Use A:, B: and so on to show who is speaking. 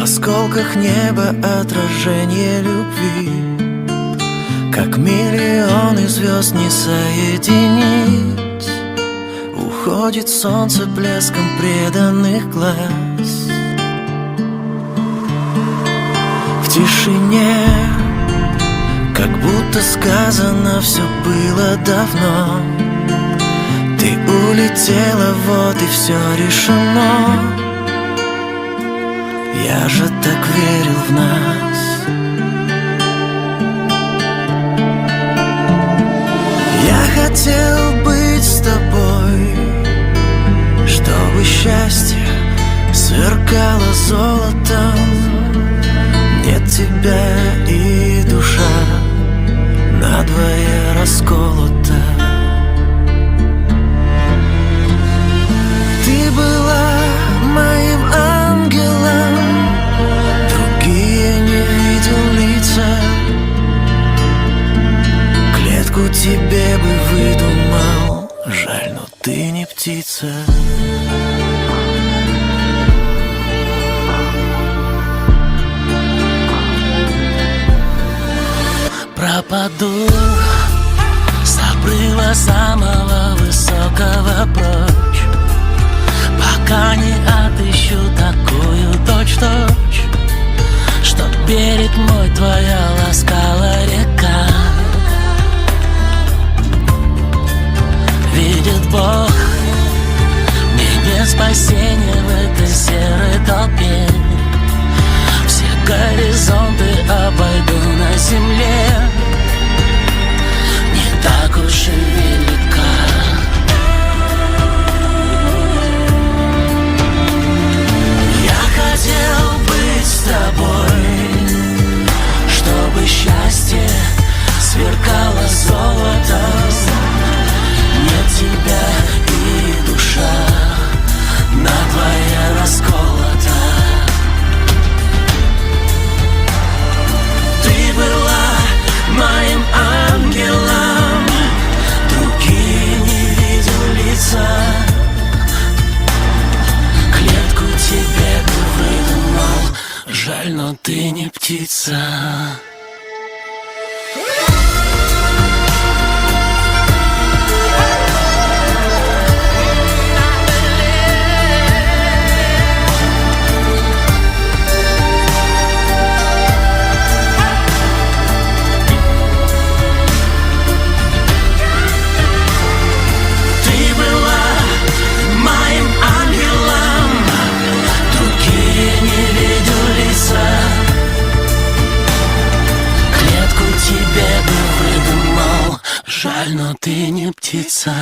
A: осколках неба отражение любви. Как миллионы звезд не соединить. Уходит солнце блеском преданных глаз. В тишине, как будто сказано, все было давно. Ты улетела, вот и все решено. Я же так верил в нас. Я хотел быть с тобой, чтобы счастье сверкало золотом. Нет тебя, и душа надвое расколота. Ты была моим ангелом, другие не видел лица. Клетку тебе бы выдумал, жаль, но ты не птица. Пропаду с обрыва самого высокого прочь, пока не отыщу такую точь-в-точь, чтоб берег мой твоя ласкала река. Видит Бог, мне нет спасения в этой серой толпе. Все горизонты обойду на земле, не так уж и велика. Я хотел быть с тобой, чтобы счастье сверкало золотом. Нет тебя, и душа надвое расколота. Ты была моим ангелом, другие не видел лица. Клетку тебе бы выдумал, жаль, но ты не птица. Жаль, но ты не птица.